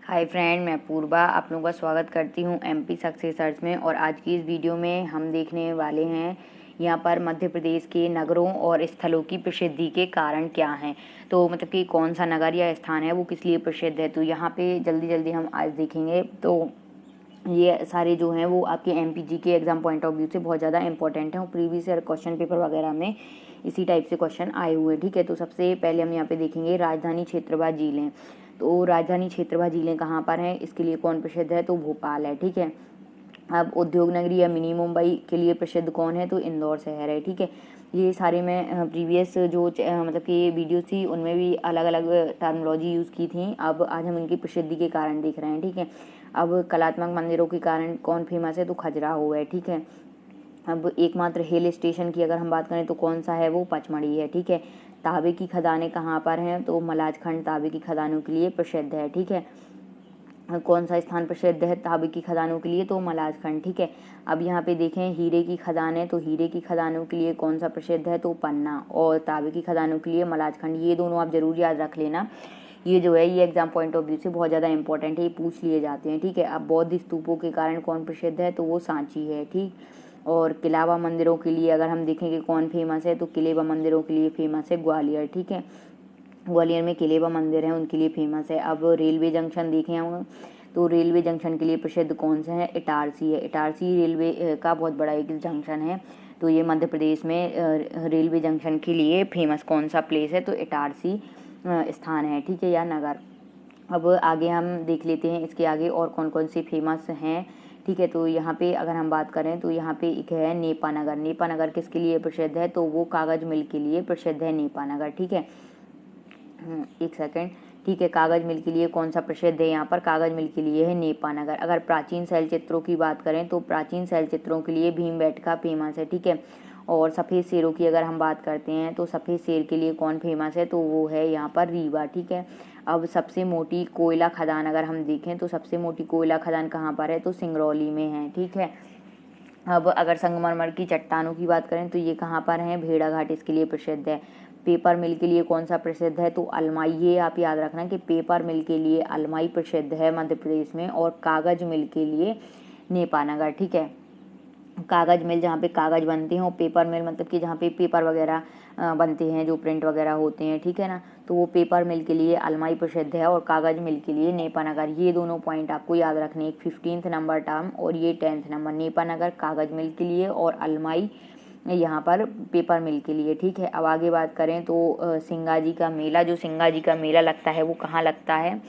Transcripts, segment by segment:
Hi friend, मैं पूर्वा आप लोगों का स्वागत करती हूँ एमपी सक्सेस सर्च में। और आज की इस वीडियो में हम देखने वाले हैं यहाँ पर मध्य प्रदेश के नगरों और स्थलों की प्रसिद्धि के कारण क्या हैं। तो मतलब कि कौन सा नगर या स्थान है वो किस लिए प्रसिद्ध है। तो यहाँ पे जल्दी जल्दी हम आज देखेंगे। तो ये सारे जो हैं वो आपके एमपीजी के एग्जाम पॉइंट ऑफ व्यू से बहुत ज़्यादा इंपॉर्टेंट हैं और प्रीवियस ईयर क्वेश्चन पेपर वगैरह में इसी टाइप से क्वेश्चन आए हुए हैं। ठीक है, तो सबसे पहले हम यहाँ पे देखेंगे राजधानी क्षेत्रफल झीलें। तो राजधानी क्षेत्रफल झीलें कहाँ पर हैं, इसके लिए कौन प्रसिद्ध है, तो भोपाल है। ठीक है, अब उद्योग नगरी या मिनी मुंबई के लिए प्रसिद्ध कौन है, तो इंदौर शहर है। ठीक है, ये सारे मैं प्रीवियस जो मतलब कि वीडियो थी उनमें भी अलग अलग टर्मोलॉजी यूज़ की थी। अब आज हम इनकी प्रसिद्धि के कारण देख रहे हैं। ठीक है, अब कलात्मक मंदिरों के कारण कौन फेमस है, तो खजुराहो है। ठीक है, अब एकमात्र हिल स्टेशन की अगर हम बात करें तो कौन सा है, वो पचमढ़ी है। ठीक है, तांबे की खदानें कहाँ पर हैं, तो मलाजखंड तांबे की खदानों के लिए प्रसिद्ध है। ठीक है, कौन सा स्थान प्रसिद्ध है तांबे की खदानों के लिए, तो मलाजखंड। ठीक है, अब यहाँ पे देखें हीरे की खदान है, तो हीरे की खदानों के लिए कौन सा प्रसिद्ध है, तो पन्ना। और तांबे की खदानों के लिए मलाजखंड। ये दोनों आप जरूर याद रख लेना। ये जो है ये एग्जाम पॉइंट ऑफ व्यू से बहुत ज़्यादा इंपॉर्टेंट है, ये पूछ लिए जाते हैं। ठीक है, अब बौद्ध स्तूपों के कारण कौन प्रसिद्ध है, तो वो सांची है। ठीक, और किला व मंदिरों के लिए अगर हम देखें कि कौन फेमस है, तो किले व मंदिरों के लिए फेमस है ग्वालियर। ठीक है, ग्वालियर में किले व मंदिर हैं उनके लिए फेमस है। अब रेलवे जंक्शन देखें हम, तो रेलवे जंक्शन के लिए प्रसिद्ध कौन सा है, इटारसी है। इटारसी रेलवे का बहुत बड़ा एक जंक्शन है। तो ये मध्य प्रदेश में रेलवे जंक्शन के लिए फेमस कौन सा प्लेस है, तो इटारसी स्थान है। ठीक है, या नगर। अब आगे हम देख लेते हैं इसके आगे और कौन कौन से फेमस हैं। ठीक है, तो यहाँ पे अगर हम बात करें तो यहाँ पे एक है नेपानगर। नेपानगर किसके लिए प्रसिद्ध है, तो वो कागज मिल के लिए प्रसिद्ध है नेपानगर। ठीक है, एक सेकंड। ठीक है, कागज मिल के लिए कौन सा प्रसिद्ध है, यहाँ पर कागज मिल के लिए है नेपानगर। अगर प्राचीन शैल चित्रों की बात करें तो प्राचीन शैल चित्रों के लिए भीमबेटका फेमस है। ठीक है, और सफ़ेद शेरों की अगर हम बात करते हैं तो सफ़ेद शेर के लिए कौन फेमस है, तो वो है यहाँ पर रीवा। ठीक है, अब सबसे मोटी कोयला खदान अगर हम देखें तो सबसे मोटी कोयला खदान कहाँ पर है, तो सिंगरौली में है। ठीक है, अब अगर संगमरमर की चट्टानों की बात करें तो ये कहाँ पर हैं, भेड़ाघाट इसके लिए प्रसिद्ध है। पेपर मिल के लिए कौन सा प्रसिद्ध है, तो अलमाई। ये आप याद रखना कि पेपर मिल के लिए अलमाई प्रसिद्ध है मध्य प्रदेश में, और कागज मिल के लिए नेपानगर। ठीक है, कागज मिल जहाँ पे कागज बनते हैं और पेपर मिल मतलब कि जहाँ पे पेपर वगैरह बनते हैं, जो प्रिंट वगैरह होते हैं। ठीक है ना, तो वो पेपर मिल के लिए अलमाई प्रसिद्ध है और कागज मिल के लिए नेपानगर। ये दोनों पॉइंट आपको याद रखने, एक 15th नंबर टर्म और ये 10th नंबर। नेपानगर कागज मिल के लिए और अलमाई यहाँ पर पेपर मिल के लिए। ठीक है, अब आगे बात करें तो सिंगा जी का मेला, जो सिंगा जी का मेला लगता है वो कहाँ लगता है,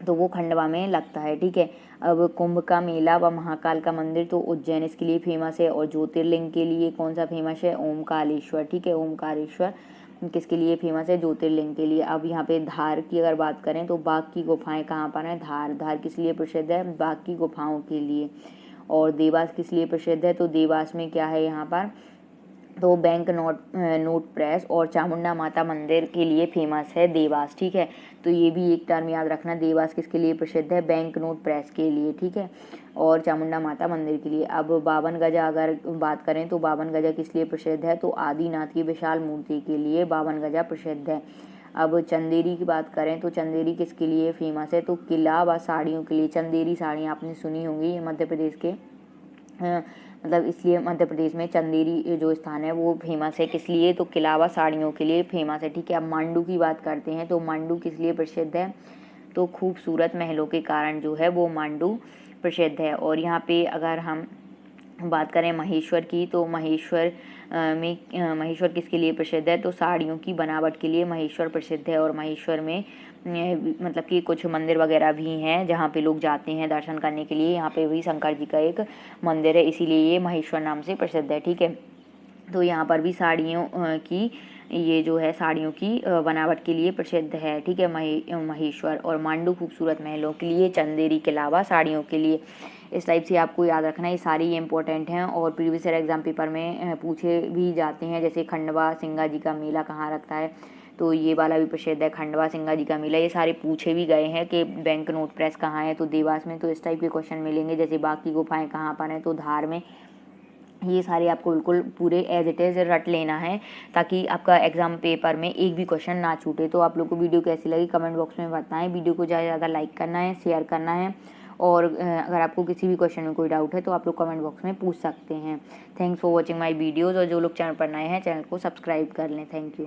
तो वो खंडवा में लगता है। ठीक है, अब कुंभ का मेला व महाकाल का मंदिर, तो उज्जैन इसके लिए फेमस है। और ज्योतिर्लिंग के लिए कौन सा फेमस है, ओमकारेश्वर। ठीक है, ओमकारेश्वर किसके लिए फेमस है, ज्योतिर्लिंग के लिए। अब यहाँ पे धार की अगर बात करें तो बाघ की गुफाएं कहाँ पर हैं, धार। धार किस लिए प्रसिद्ध है, बाघ की गुफाओं के लिए। और देवास किस लिए प्रसिद्ध है, तो देवास में क्या है यहाँ पर, तो बैंक नोट प्रेस और चामुंडा माता मंदिर के लिए फेमस है देवास। ठीक है, तो ये भी एक टर्म याद रखना, देवास किसके लिए प्रसिद्ध है, बैंक नोट प्रेस के लिए। ठीक है, और चामुंडा माता मंदिर के लिए। अब 52 गजा अगर बात करें तो 52 गजा किस लिए प्रसिद्ध है, तो आदिनाथ की विशाल मूर्ति के लिए 52 गजा प्रसिद्ध है। अब चंदेरी की बात करें तो चंदेरी किसके लिए फेमस है, तो किला व साड़ियों के लिए। चंदेरी साड़ियाँ आपने सुनी होंगी, ये मध्य प्रदेश के मतलब इसलिए मध्य प्रदेश में चंदेरी जो स्थान है वो फेमस है, किस लिए, तो किला व साड़ियों के लिए फेमस है। ठीक है, अब मांडू की बात करते हैं तो मांडू किस लिए प्रसिद्ध है, तो खूबसूरत महलों के कारण जो है वो मांडू प्रसिद्ध है। और यहाँ पे अगर हम बात करें महेश्वर की, तो महेश्वर महेश्वर किसके लिए प्रसिद्ध है, तो साड़ियों की बनावट के लिए महेश्वर प्रसिद्ध है। और महेश्वर में मतलब कि कुछ मंदिर वगैरह भी हैं जहाँ पे लोग जाते हैं दर्शन करने के लिए। यहाँ पे भी शंकर जी का एक मंदिर है, इसीलिए ये महेश्वर नाम से प्रसिद्ध है। ठीक है, तो यहाँ पर भी साड़ियों की ये जो है साड़ियों की बनावट के लिए प्रसिद्ध है। ठीक है, महेश्वर। और मांडू खूबसूरत महलों के लिए, चंदेरी के अलावा साड़ियों के लिए। इस टाइप से आपको याद रखना, ये सारी इंपॉर्टेंट हैं और प्रीवियस ईयर एग्जाम पेपर में पूछे भी जाते हैं। जैसे खंडवा सिंगा जी का मेला कहाँ रखता है, तो ये वाला भी प्रसिद्ध है, खंडवा सिंगा जी का मेला। ये सारे पूछे भी गए हैं कि बैंक नोट प्रेस कहाँ है, तो देवास में। तो इस टाइप के क्वेश्चन मिलेंगे। जैसे बाघ की गुफाएं कहाँ पर हैं, तो धार में। ये सारे आपको बिल्कुल पूरे एज इट इज़ रट लेना है ताकि आपका एग्ज़ाम पेपर में एक भी क्वेश्चन ना छूटे। तो आप लोग को वीडियो कैसी लगी कमेंट बॉक्स में बताएं। वीडियो को ज़्यादा से ज़्यादा लाइक करना है, शेयर करना है, और अगर आपको किसी भी क्वेश्चन में कोई डाउट है तो आप लोग कमेंट बॉक्स में पूछ सकते हैं। Thanks for watching my videos, और जो लोग चैनल पर नए हैं चैनल को सब्सक्राइब कर लें। Thank you.